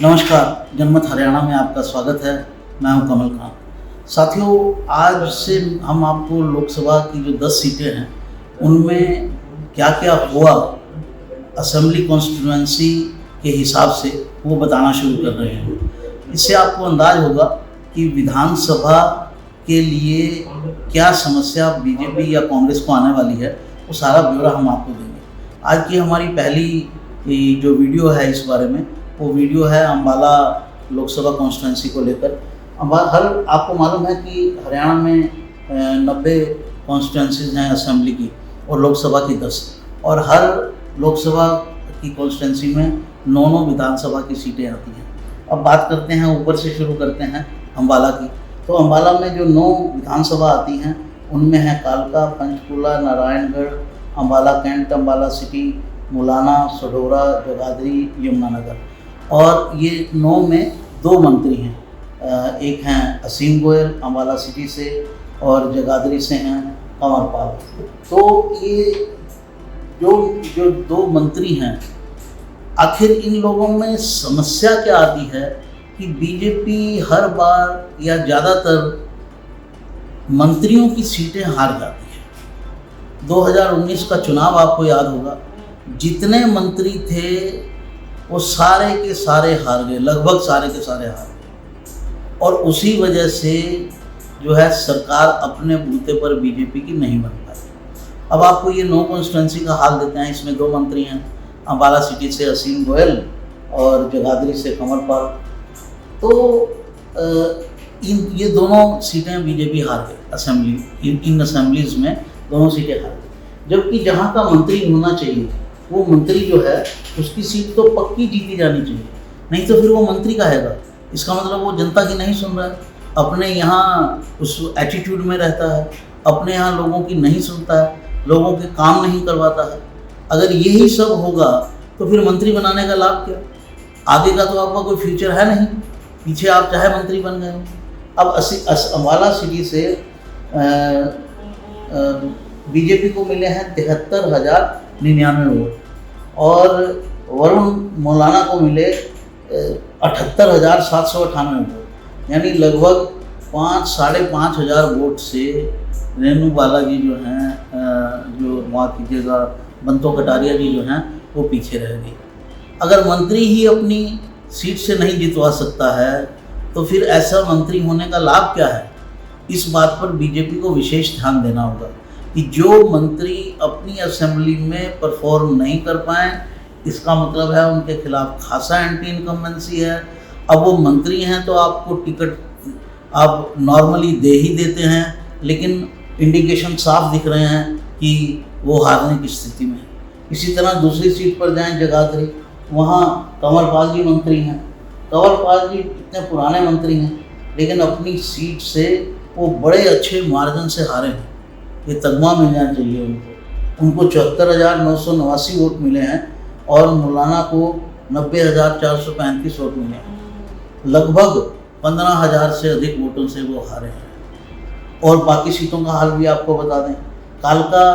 नमस्कार, जनमत हरियाणा में आपका स्वागत है। मैं हूं कमल खान। साथियों, आज से हम आपको लोकसभा की जो 10 सीटें हैं उनमें क्या क्या हुआ असेंबली कॉन्स्टिट्यूएंसी के हिसाब से वो बताना शुरू कर रहे हैं। इससे आपको अंदाज होगा कि विधानसभा के लिए क्या समस्या बीजेपी या कांग्रेस को आने वाली है, वो सारा ब्यौरा हम आपको देंगे। आज की हमारी पहली जो वीडियो है इस बारे में, वो वीडियो है अम्बाला लोकसभा कॉन्स्टिट्यूंसी को लेकर। आपको मालूम है कि हरियाणा में 90 कॉन्स्टिट्यूंसीज हैं असेंबली की और लोकसभा की 10, और हर लोकसभा की कॉन्स्टिट्यूंसी में 9 विधानसभा की सीटें आती हैं। अब बात करते हैं, ऊपर से शुरू करते हैं अम्बाला की। तो अम्बाला में जो 9 विधानसभा आती हैं उनमें है कालका, पंचकूला, नारायणगढ़, अम्बाला कैंट, अम्बाला सिटी, मुलाना, सढौरा, जगाधरी, यमुनानगर। और ये 9 में 2 मंत्री हैं। एक हैं असीम गोयल अम्बाला सिटी से और जगाधरी से हैं कंवर पाल। तो ये जो 2 मंत्री हैं, आखिर इन लोगों में समस्या क्या आती है कि बीजेपी हर बार या ज़्यादातर मंत्रियों की सीटें हार जाती है। 2019 का चुनाव आपको याद होगा, जितने मंत्री थे वो सारे के सारे हार गए, लगभग सारे के सारे हार गए। और उसी वजह से जो है सरकार अपने बूते पर बीजेपी की नहीं बन पाई। अब आपको ये 9 कॉन्स्टिट्यूंसी का हाल देते हैं। इसमें 2 मंत्री हैं, अम्बाला सिटी से असीम गोयल और जगाधरी से कंवर पाल। तो ये दोनों सीटें बीजेपी हार गई असेंबली, इन असेंबलीज में दोनों सीटें हार गई। जबकि जहाँ का मंत्री होना चाहिए वो मंत्री जो है उसकी सीट तो पक्की जीती जानी चाहिए, नहीं तो फिर वो मंत्री का हैगा। इसका मतलब वो जनता की नहीं सुन रहा है, अपने यहाँ उस एटीट्यूड में रहता है, अपने यहाँ लोगों की नहीं सुनता है, लोगों के काम नहीं करवाता है। अगर यही सब होगा तो फिर मंत्री बनाने का लाभ क्या? आगे का तो आपका कोई फ्यूचर है नहीं, पीछे आप चाहे मंत्री बन गए हो। अब अम्बाला सिटी से बीजेपी को मिले हैं 73,099 वोट और वरुण मौलाना को मिले 78,798 वोट, यानी लगभग 5-5.5 हज़ार वोट से रेणु बालाजी जो हैं, जो माफ़ कीजिएगा बंतो कटारिया जी जो हैं, वो पीछे रह गई। अगर मंत्री ही अपनी सीट से नहीं जितवा सकता है तो फिर ऐसा मंत्री होने का लाभ क्या है? इस बात पर बीजेपी को विशेष ध्यान देना होगा कि जो मंत्री अपनी असेंबली में परफॉर्म नहीं कर पाएँ, इसका मतलब है उनके खिलाफ खासा एंटी इनकम्बेंसी है। अब वो मंत्री हैं तो आपको टिकट आप नॉर्मली दे ही देते हैं, लेकिन इंडिकेशन साफ दिख रहे हैं कि वो हारने की स्थिति में है। इसी तरह दूसरी सीट पर जाएं जगाधरी, वहाँ कंवर पाल जी मंत्री हैं। कंवर पाल जी इतने पुराने मंत्री हैं, लेकिन अपनी सीट से वो बड़े अच्छे मार्जिन से हारे हैं। ये तगमा मिल जाना चाहिए उनको 74,989 वोट मिले हैं और मौलाना को 90,435 वोट मिले हैं। लगभग 15,000 से अधिक वोटों से वो हारे हैं। और बाकी सीटों का हाल भी आपको बता दें, कालका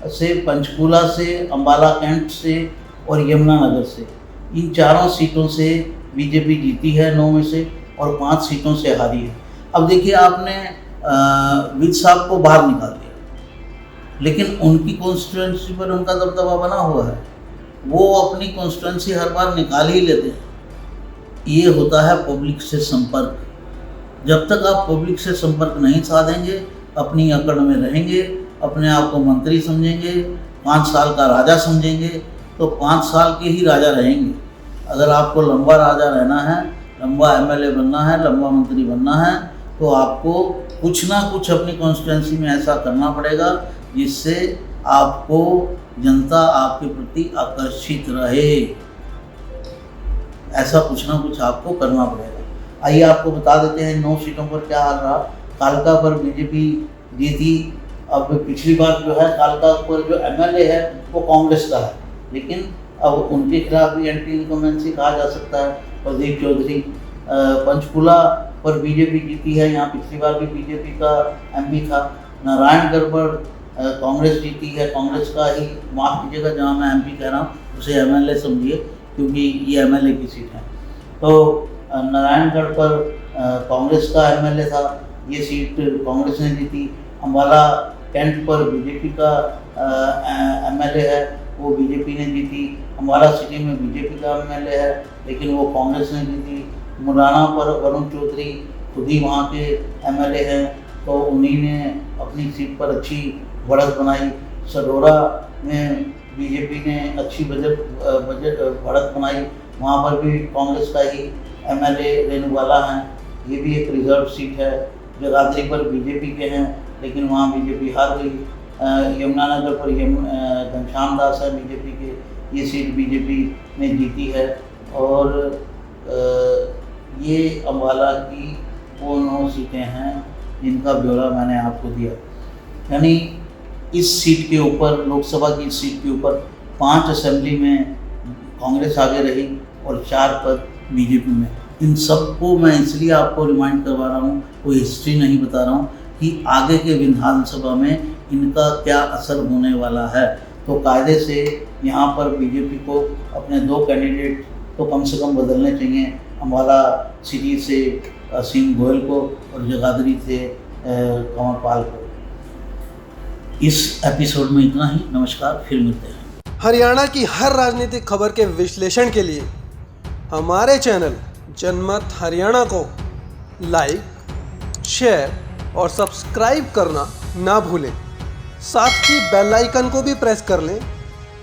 से, पंचकूला से, अम्बाला कैंट से और यमुनानगर से, इन 4 सीटों से बीजेपी जीती है 9 में से और 5 सीटों से हारी है। अब देखिए, आपने विज साहब को बाहर निकाल दिया, लेकिन उनकी कॉन्स्टिट्यूएंसी पर उनका दबदबा बना हुआ है। वो अपनी कॉन्स्टिट्यूएंसी हर बार निकाल ही लेते हैं। ये होता है पब्लिक से संपर्क। जब तक आप पब्लिक से संपर्क नहीं साधेंगे, अपनी अकड़ में रहेंगे, अपने आप को मंत्री समझेंगे, 5 साल का राजा समझेंगे, तो 5 साल के ही राजा रहेंगे। अगर आपको लंबा राजा रहना है, लंबा एमएलए बनना है, लंबा मंत्री बनना है, तो आपको कुछ ना कुछ अपनी कॉन्स्टिट्यूएंसी में ऐसा करना पड़ेगा जिससे आपको जनता आपके प्रति आकर्षित रहे। ऐसा कुछ ना कुछ आपको करना पड़ेगा। आइए आपको बता देते हैं 9 सीटों पर क्या हाल रहा। कालका पर बीजेपी जीती। अब पिछली बार जो है कालका पर जो एमएलए है वो कांग्रेस का है, लेकिन अब उनके खिलाफ भी एंटी इनकम्बेंसी कहा जा सकता है, प्रदीप चौधरी। पंचकूला पर बीजेपी जीती है, यहाँ पिछली बार भी बीजेपी का एमपी था। नारायणगढ़ पर कांग्रेस जीती है, कांग्रेस का ही, माफ़ कीजिएगा जहाँ मैं एमपी कह रहा हूँ उसे एमएलए समझिए क्योंकि ये एमएलए की सीट है। तो नारायणगढ़ पर कांग्रेस का एमएलए था, ये सीट कांग्रेस ने जीती। अम्बाला कैंट पर बीजेपी का एमएलए है, वो बीजेपी ने जीती। अम्बाला सिटी में बीजेपी का एमएलए है, लेकिन वो कांग्रेस ने जीती। मुरैना पर वरुण चौधरी खुद ही वहाँ के एमएलए हैं, तो उन्हीं ने अपनी सीट पर अच्छी बढ़त बनाई। सडोरा में बीजेपी ने अच्छी बढ़त बनाई, वहाँ पर भी कांग्रेस का ही एमएलए रेणुबाला हैं, ये भी एक रिजर्व सीट है। जगाधरी पर बीजेपी के हैं, लेकिन वहाँ बीजेपी हार गई। यमुनानगर पर घनश्याम दास है बीजेपी के, ये सीट बीजेपी ने जीती है। और ये अम्बाला की वो 9 सीटें हैं जिनका ब्यौरा मैंने आपको दिया। यानी इस सीट के ऊपर, लोकसभा की सीट के ऊपर 5 असेंबली में कांग्रेस आगे रही और 4 पद बीजेपी में। इन सबको मैं इसलिए आपको रिमाइंड करवा रहा हूँ, कोई हिस्ट्री नहीं बता रहा हूँ, कि आगे के विधानसभा में इनका क्या असर होने वाला है। तो कायदे से यहाँ पर बीजेपी को अपने 2 कैंडिडेट तो कम से कम बदलने चाहिए, अम्बाला सिटी से असीम गोयल को और जगाधरी से कंवर पाल को। इस एपिसोड में इतना ही। नमस्कार, फिर मिलते हैं। हरियाणा की हर राजनीतिक खबर के विश्लेषण के लिए हमारे चैनल जनमत हरियाणा को लाइक, शेयर और सब्सक्राइब करना ना भूलें। साथ ही बेल आइकन को भी प्रेस कर लें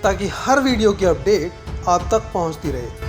ताकि हर वीडियो की अपडेट आप तक पहुंचती रहे।